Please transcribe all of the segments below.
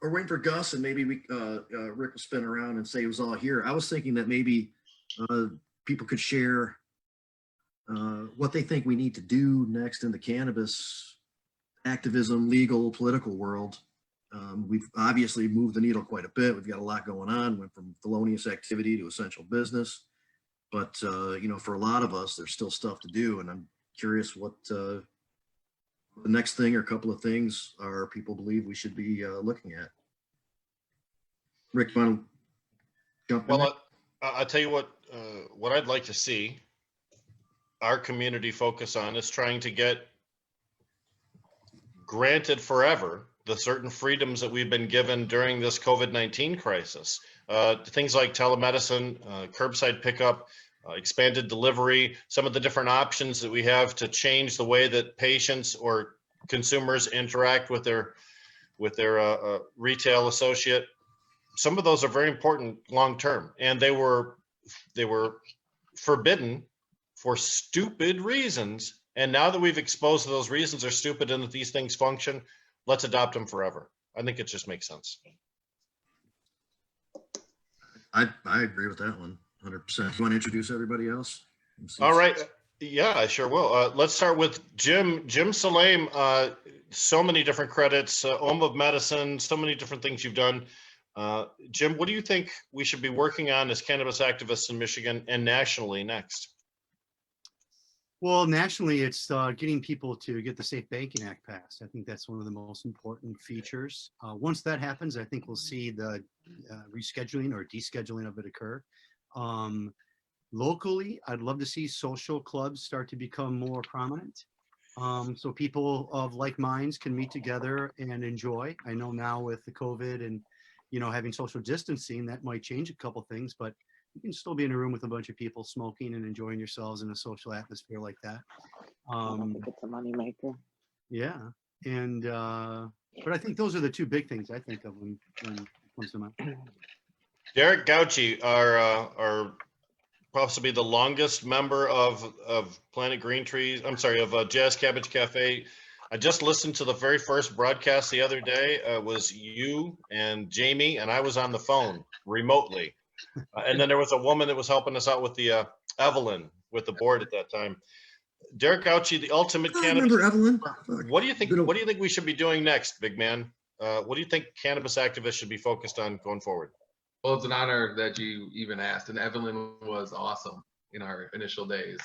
we're waiting for Gus, and maybe Rick will spin around and say it was all here. I was thinking that maybe people could share what they think we need to do next in the cannabis activism, legal, political world. We've obviously moved the needle quite a bit. We've got a lot going on. Went from felonious activity to essential business, but for a lot of us, there's still stuff to do, and I'm curious what the next thing or a couple of things are people believe we should be looking at. Rick, you want to jump in? Well, I'll tell you what I'd like to see our community focus on is trying to get granted forever the certain freedoms that we've been given during this COVID-19 crisis. Things like telemedicine, curbside pickup, expanded delivery, some of the different options that we have to change the way that patients or consumers interact with their retail associate. Some of those are very important long-term, and they were forbidden for stupid reasons. And now that we've exposed that those reasons are stupid and that these things function, let's adopt them forever. I think it just makes sense. I agree with that one, 100%. You want to introduce everybody else? All right. Yeah, I sure will. Let's start with Jim Salame. So many different credits, Om of Medicine, so many different things you've done. Jim, what do you think we should be working on as cannabis activists in Michigan and nationally next? Well, nationally, it's getting people to get the Safe Banking Act passed. I think that's one of the most important features. Once that happens, I think we'll see the rescheduling or descheduling of it occur. Locally, I'd love to see social clubs start to become more prominent. So people of like minds can meet together and enjoy. I know now with the COVID and having social distancing, that might change a couple things, but you can still be in a room with a bunch of people smoking and enjoying yourselves in a social atmosphere like that. I don't think it's a moneymaker. Yeah, and but I think those are the two big things I think of when it comes to mind. Derek Gauci, our possibly the longest member of Planet Green Trees. I'm sorry, of Jazz Cabbage Cafe. I just listened to the very first broadcast the other day. It was you and Jamie, and I was on the phone remotely. And then there was a woman that was helping us out with the Evelyn with the board at that time. Derek Gauci, the ultimate cannabis. Remember Evelyn? What do you think? What do you think we should be doing next, big man? What do you think cannabis activists should be focused on going forward? Well, it's an honor that you even asked, and Evelyn was awesome in our initial days.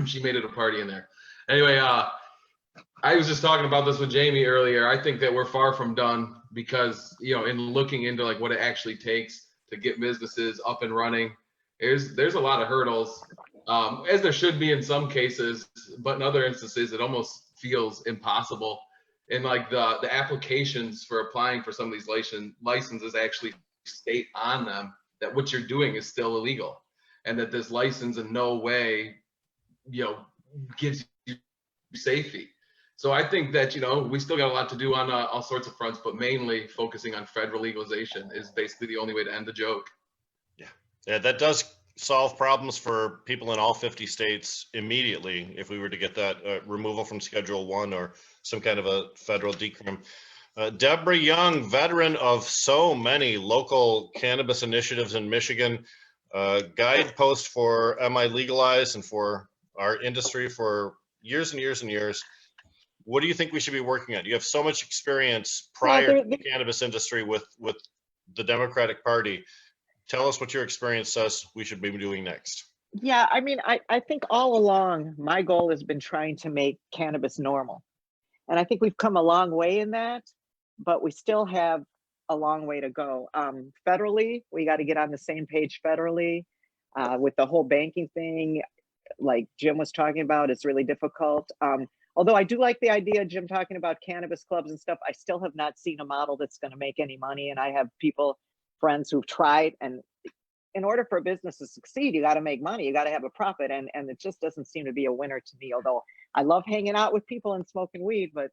She made it a party in there. Anyway, I was just talking about this with Jamie earlier. I think that we're far from done because, in looking into like what it actually takes to get businesses up and running, there's a lot of hurdles, as there should be in some cases, but in other instances, it almost feels impossible. And like the applications for applying for some of these licenses actually state on them that what you're doing is still illegal, and that this license in no way, gives you safety. So I think that, we still got a lot to do on all sorts of fronts, but mainly focusing on federal legalization is basically the only way to end the joke. Yeah, that does solve problems for people in all 50 states immediately if we were to get that removal from Schedule 1 or some kind of a federal decrim. Debra Young, veteran of so many local cannabis initiatives in Michigan, guidepost for Am I Legalized and for our industry for years and years and years. What do you think we should be working on? You have so much experience prior to the cannabis industry with the Democratic Party. Tell us what your experience says we should be doing next. Yeah, I mean, I think all along, my goal has been trying to make cannabis normal. And I think we've come a long way in that, but we still have a long way to go. Federally, we got to get on the same page federally with the whole banking thing. Like Jim was talking about, it's really difficult. Although I do like the idea, Jim, talking about cannabis clubs and stuff, I still have not seen a model that's going to make any money. And I have friends who've tried, and in order for a business to succeed, you got to make money, you got to have a profit. And it just doesn't seem to be a winner to me, although I love hanging out with people and smoking weed, but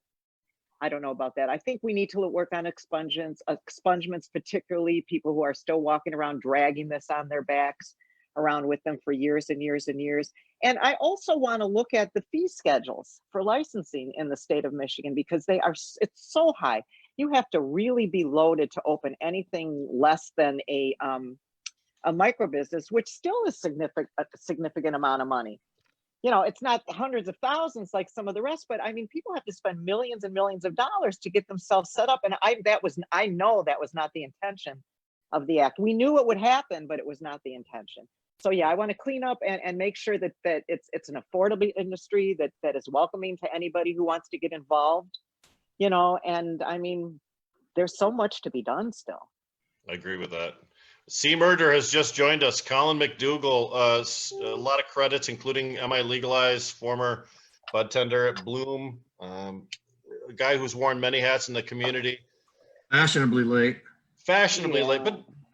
I don't know about that. I think we need to work on expungements, particularly people who are still walking around dragging this on their backs around with them for years and years and years. And I also want to look at the fee schedules for licensing in the state of Michigan, because it's so high. you have to really be loaded to open anything less than a micro business, which still is a significant amount of money. You know, it's not hundreds of thousands like some of the rest, but I mean, people have to spend millions and millions of dollars to get themselves set up. And I know that was not the intention of the act. We knew it would happen, but it was not the intention. So yeah, I want to clean up and make sure that it's an affordable industry that is welcoming to anybody who wants to get involved, you know, and I mean, there's so much to be done still. I agree with that. C Murder has just joined us. Colin MacDougall, a lot of credits, including MI Legalized, former bud tender at Bloom, a guy who's worn many hats in the community. Fashionably late. Fashionably Yeah. late,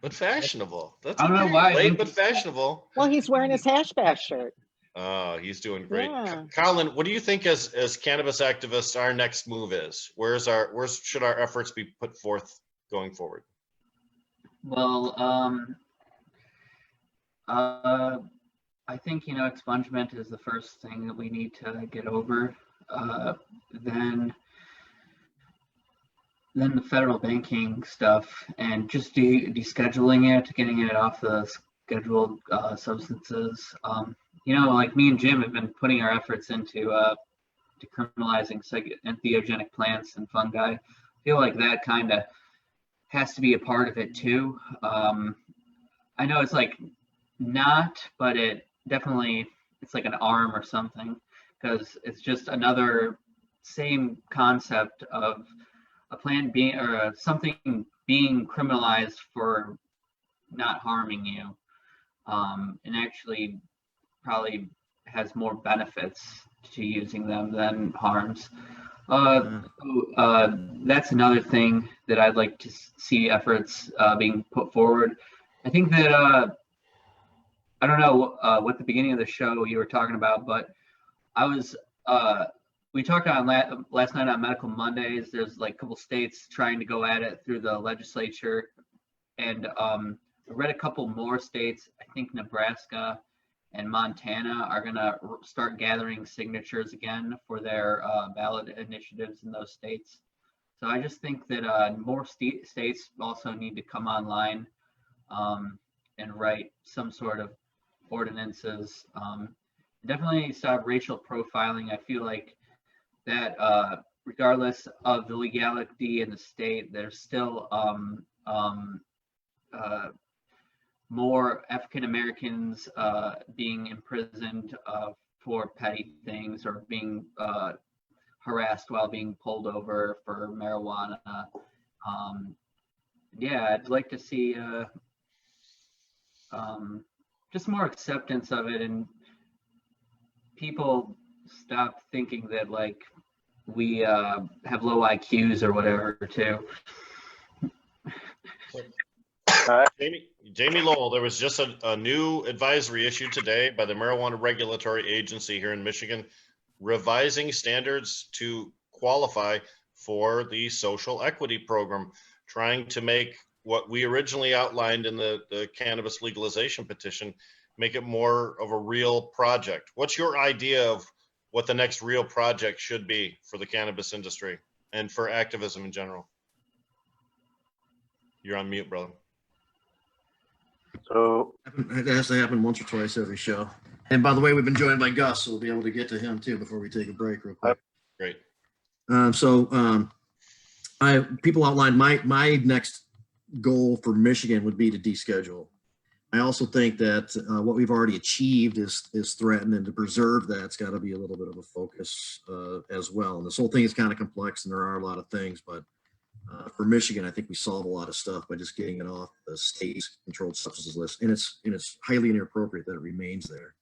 but fashionable. That's I don't know okay. why. Late but fashionable. Well, he's wearing his hashbash shirt. Oh, he's doing great. Yeah. Colin, what do you think as cannabis activists our next move is? Where should our efforts be put forth going forward? Well, I think, expungement is the first thing that we need to get over. Then the federal banking stuff and just descheduling it, getting it off the scheduled substances. Like me and Jim have been putting our efforts into decriminalizing entheogenic plants and fungi. I feel like that kind of has to be a part of it too. I know it's like not, but it definitely, it's like an arm or something, because it's just another same concept of a plant being or something being criminalized for not harming you, and actually probably has more benefits to using them than harms. That's another thing that I'd like to see efforts being put forward. I think that I don't know what the beginning of the show you were talking about, but we talked on last night on Medical Mondays. There's like a couple states trying to go at it through the legislature, and I read a couple more states. I think Nebraska and Montana are going to start gathering signatures again for their ballot initiatives in those states. So I just think that more states also need to come online and write some sort of ordinances. Definitely stop racial profiling. I feel like that regardless of the legality in the state, there's still more African Americans being imprisoned for petty things or being harassed while being pulled over for marijuana. Yeah, I'd like to see just more acceptance of it, and people stop thinking that like we have low IQs or whatever too. Jamie Lowell, there was just a new advisory issued today by the Marijuana Regulatory Agency here in Michigan, revising standards to qualify for the social equity program, trying to make what we originally outlined in the cannabis legalization petition, make it more of a real project. What's your idea of what the next real project should be for the cannabis industry and for activism in general? You're on mute, brother. So It has to happen once or twice every show. And by the way, we've been joined by Gus, so we'll be able to get to him too before we take a break real quick. Great. People outlined my next goal for Michigan would be to deschedule. I also think that what we've already achieved is threatened, and to preserve that's got to be a little bit of a focus as well. And this whole thing is kind of complex, and there are a lot of things, but for Michigan, I think we solve a lot of stuff by just getting it off the state's controlled substances list, and it's highly inappropriate that it remains there.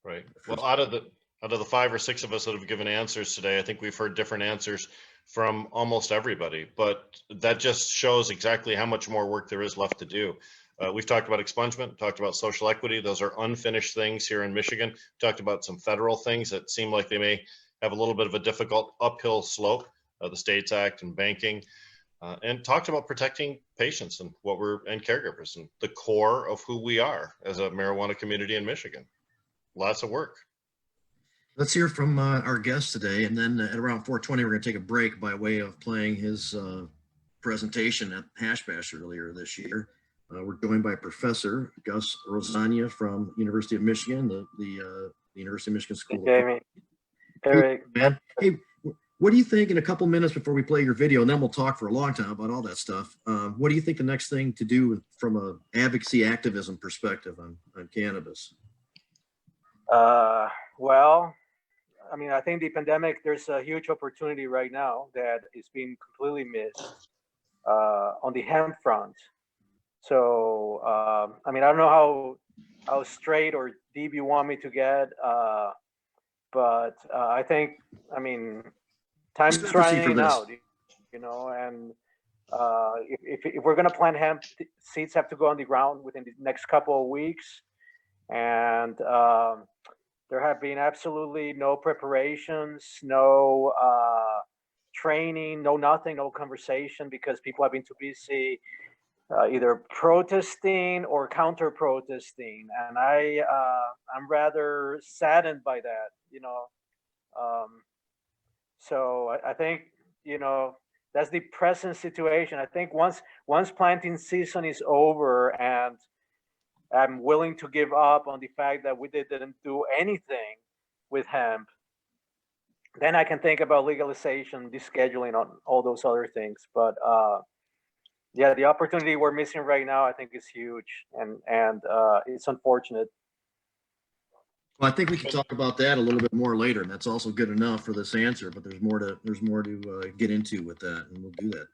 Right. Well, out of the 5 or 6 of us that have given answers today, I think we've heard different answers from almost everybody, but that just shows exactly how much more work there is left to do. We've talked about expungement, talked about social equity. Those are unfinished things here in Michigan. Talked about some federal things that seem like they may have a little bit of a difficult uphill slope, the States Act and banking, and talked about protecting patients and and caregivers and the core of who we are as a marijuana community in Michigan. Lots of work. Let's hear from our guest today, and then at around 4:20, we're going to take a break by way of playing his presentation at Hash Bash earlier this year. We're joined by Professor Gus Rosania from University of Michigan, the University of Michigan School. Jamie, Eric, Man, hey, what do you think in a couple minutes before we play your video, and then we'll talk for a long time about all that stuff. What do you think the next thing to do from a advocacy activism perspective on cannabis? well, I mean, I think the pandemic, there's a huge opportunity right now that is being completely missed on the hemp front. So, I mean, I don't know how straight or deep you want me to get, but I think, I mean, time's Let's proceed for running this. out, you know, and if we're going to plant hemp, seeds have to go on the ground within the next couple of weeks. And there have been absolutely no preparations, no training, no nothing, no conversation, because people have been too busy either protesting or counter protesting. And I'm rather saddened by that, you know. So I think, you know, that's the present situation. I think once planting season is over and I'm willing to give up on the fact that we didn't do anything with hemp, then I can think about legalization, descheduling, on all those other things. But yeah, the opportunity we're missing right now, I think, is huge, and it's unfortunate. Well, I think we can talk about that a little bit more later, and that's also good enough for this answer. But there's more to get into with that, and we'll do that.